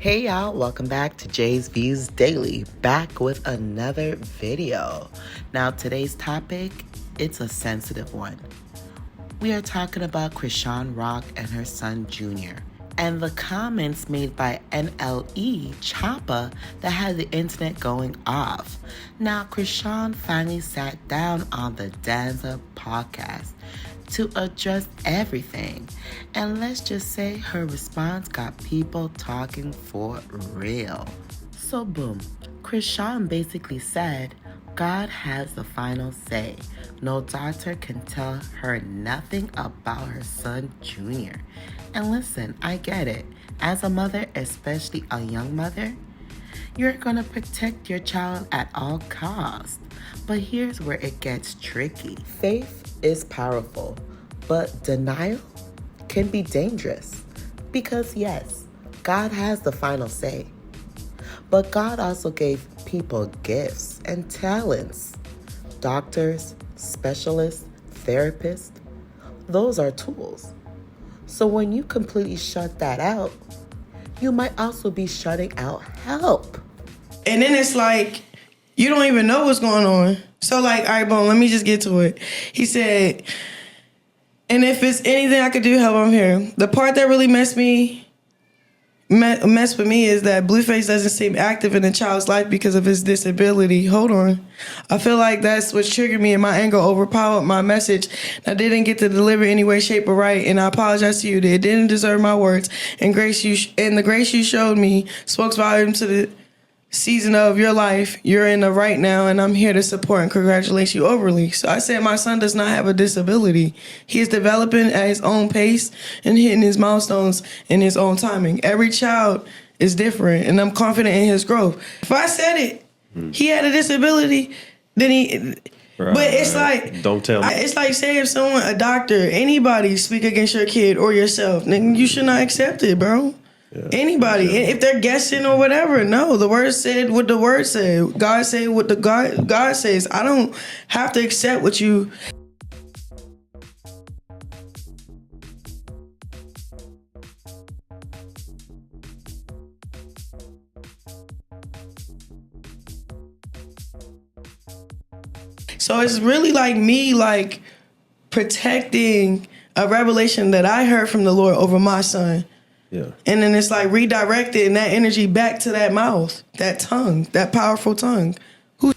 Hey y'all, welcome back to Jay's Views Daily, back with another video. Now today's topic, it's a sensitive one. We are talking about Chrisean Rock and her son Junior, and the comments made by NLE Choppa that had the internet going off. Now Chrisean finally sat down on the Danza podcast to address everything. And let's just say her response got people talking for real. So boom, Chrisean basically said, God has the final say. No doctor can tell her nothing about her son Junior. And listen, I get it. As a mother, especially a young mother, you're gonna protect your child at all costs. But here's where it gets tricky. Faith is powerful, but denial can be dangerous. Because yes, God has the final say. But God also gave people gifts and talents. Doctors, specialists, therapists, those are tools. So when you completely shut that out, you might also be shutting out help. And then it's like, you don't even know what's going on. So like, all right, boom, let me just get to it. He said, and if it's anything I could do, help, I'm here. The part that really messed with me is that Blueface doesn't seem active in the child's life because of his disability. Hold on. I feel like that's what triggered me, and my anger overpowered my message. I didn't get to deliver any way, shape, or right, and I apologize to you. It didn't deserve my words, and the grace you showed me spoke volumes to the season of your life you're in the right now, and I'm here to support and congratulate you overly. So I said my son does not have a disability. He is developing at his own pace and hitting his milestones in his own timing. Every child is different, and I'm confident in his growth. If I said it, he had a disability, then he... Right, but it's like... Don't tell me. It's like, say if someone, a doctor, anybody speak against your kid or yourself, then you should not accept it, bro. Yeah, anybody, if they're guessing or whatever, no. The word said what the word said. God said what the God says. I don't have to accept what you. So it's really like me, like protecting a revelation that I heard from the Lord over my son. Yeah. And then it's like redirected and that energy back to that mouth, that tongue, that powerful tongue. Who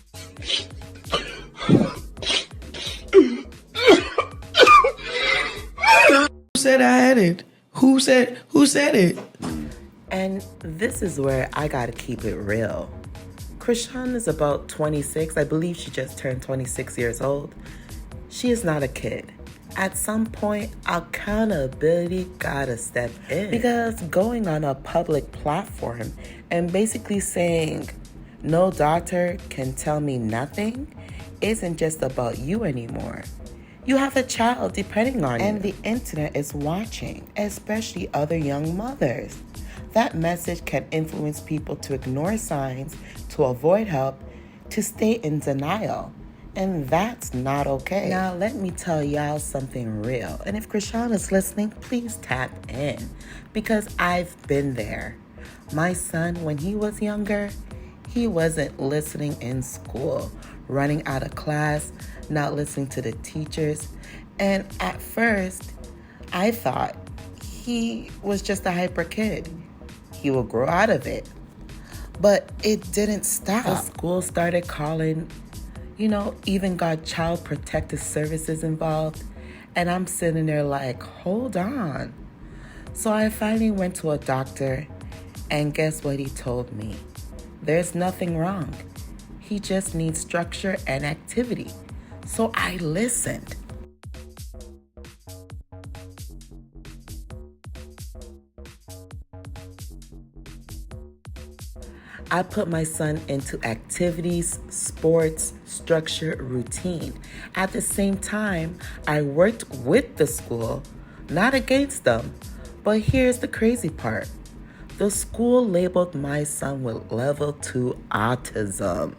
said I had it? Who said it? And this is where I gotta keep it real. Chrisean is about 26. I believe she just turned 26 years old. She is not a kid. At some point, accountability gotta step in. Because going on a public platform and basically saying, no doctor can tell me nothing, isn't just about you anymore. You have a child depending on you. And the internet is watching, especially other young mothers. That message can influence people to ignore signs, to avoid help, to stay in denial. And that's not okay. Now, let me tell y'all something real. And if Chrisean is listening, please tap in. Because I've been there. My son, when he was younger, he wasn't listening in school, running out of class, not listening to the teachers. And at first, I thought he was just a hyper kid. He will grow out of it. But it didn't stop. The school started calling, even got child protective services involved. And I'm sitting there like, hold on. So I finally went to a doctor, and guess what he told me? There's nothing wrong. He just needs structure and activity. So I listened. I put my son into activities, sports, structure, routine. At the same time, I worked with the school, not against them. But here's the crazy part. The school labeled my son with level 2 autism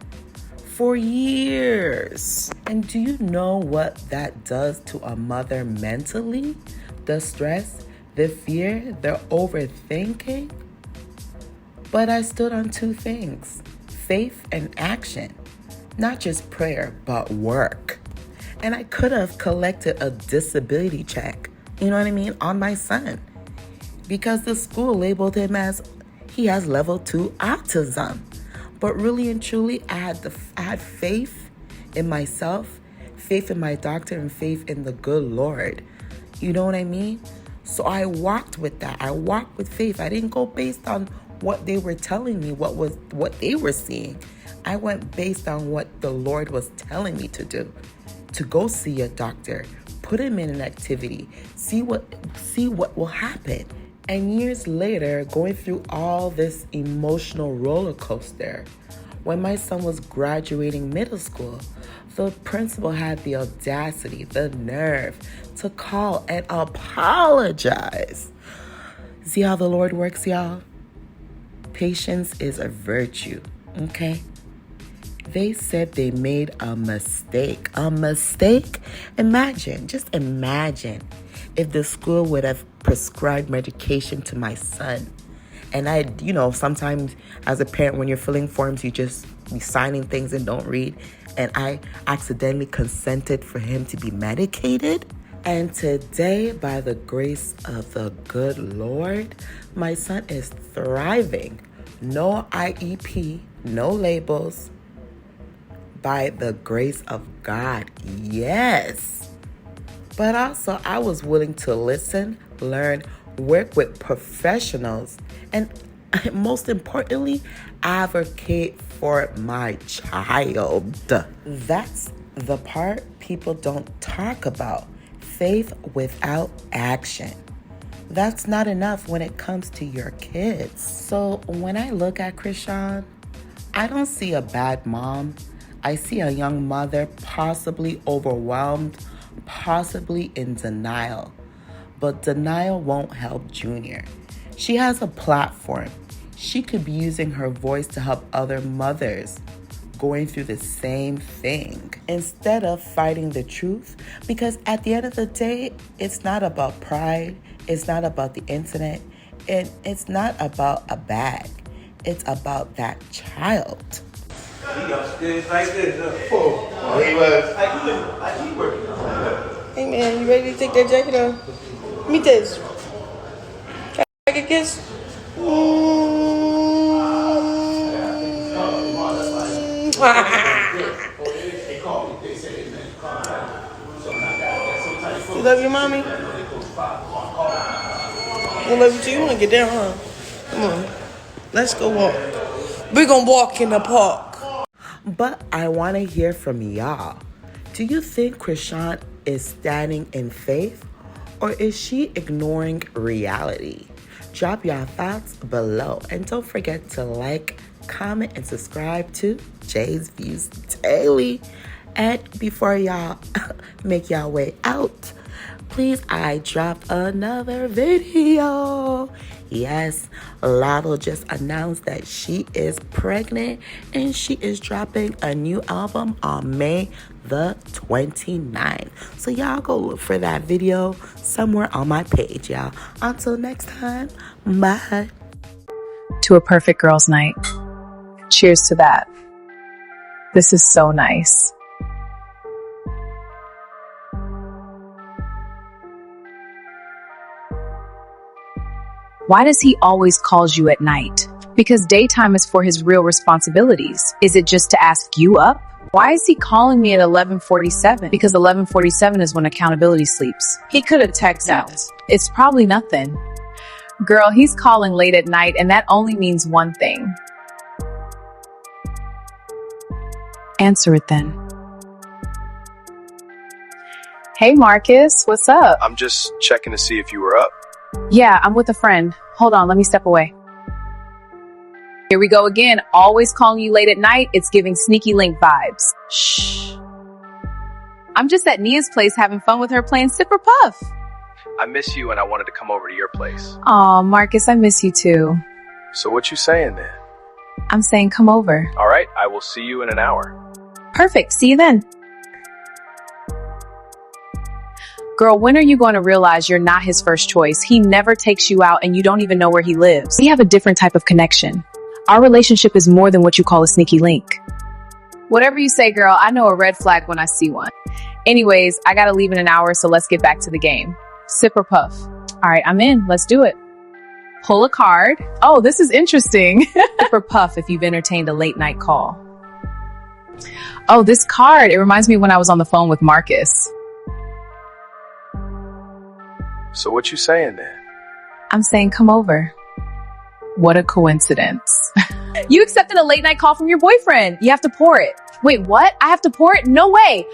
for years. And do you know what that does to a mother mentally? The stress, the fear, the overthinking. But I stood on two things: faith and action. Not just prayer, but work. And I could have collected a disability check, you know what I mean, on my son. Because the school labeled him as he has level 2 autism. But really and truly, I had faith in myself, faith in my doctor, and faith in the good Lord. You know what I mean? So I walked with that. I walked with faith. I didn't go based on what they were telling me, what they were seeing. I went based on what the Lord was telling me to do. To go see a doctor, put him in an activity, see what will happen. And years later, going through all this emotional roller coaster, when my son was graduating middle school, the principal had the audacity, the nerve to call and apologize. See how the Lord works, y'all? Patience is a virtue, okay? They said they made a mistake. A mistake? Just imagine if the school would have prescribed medication to my son. And sometimes as a parent, when you're filling forms, you just be signing things and don't read. And I accidentally consented for him to be medicated. And today, by the grace of the good Lord, my son is thriving. No IEP, no labels. By the grace of God, yes. But also, I was willing to listen, learn, work with professionals, and most importantly, advocate for my child. That's the part people don't talk about. Faith without action. That's not enough when it comes to your kids. So when I look at Chrisean, I don't see a bad mom. I see a young mother possibly overwhelmed, possibly in denial. But denial won't help Junior. She has a platform. She could be using her voice to help other mothers going through the same thing instead of fighting the truth. Because at the end of the day, it's not about pride. It's not about the internet. And it's not about a bag. It's about that child. He upstairs like this. He was like he working. Hey man, you ready to take that jacket off? Let me this. Can I get a kiss? You love your mommy? You love you too? You wanna get down, huh? Come on. Let's go walk. We're gonna walk in the park. But I want to hear from y'all. Do you think Chrisean is standing in faith, or is she ignoring reality? Drop your thoughts below, and don't forget to like, comment, and subscribe to Jay's Views Daily. And before y'all make y'all way out, please, I dropped another video. Yes, Lotto just announced that she is pregnant and she is dropping a new album on May the 29th. So y'all go look for that video somewhere on my page, y'all. Until next time, bye. To a perfect girls' night. Cheers to that. This is so nice. Why does he always calls you at night? Because daytime is for his real responsibilities. Is it just to ask you up? Why is he calling me at 11:47? Because 11:47 is when accountability sleeps. He could have texted out. It's probably nothing. Girl, he's calling late at night, and that only means one thing. Answer it then. Hey Marcus, what's up? I'm just checking to see if you were up. Yeah, I'm with a friend. Hold on, let me step away. Here we go again. Always calling you late at night. It's giving sneaky link vibes. Shh. I'm just at Nia's place having fun with her playing Sip or Puff. I miss you and I wanted to come over to your place. Aw, Marcus, I miss you too. So what you saying then? I'm saying come over. All right, I will see you in an hour. Perfect. See you then. Girl, when are you going to realize you're not his first choice? He never takes you out and you don't even know where he lives. We have a different type of connection. Our relationship is more than what you call a sneaky link. Whatever you say, girl, I know a red flag when I see one. Anyways, I gotta leave in an hour, so let's get back to the game. Sip or puff? All right, I'm in. Let's do it. Pull a card. Oh, this is interesting. Sip or puff if you've entertained a late night call? Oh, this card, it reminds me when I was on the phone with Marcus. So what you saying then? I'm saying come over. What a coincidence. You accepted a late night call from your boyfriend. You have to pour it. Wait, what? I have to pour it? No way.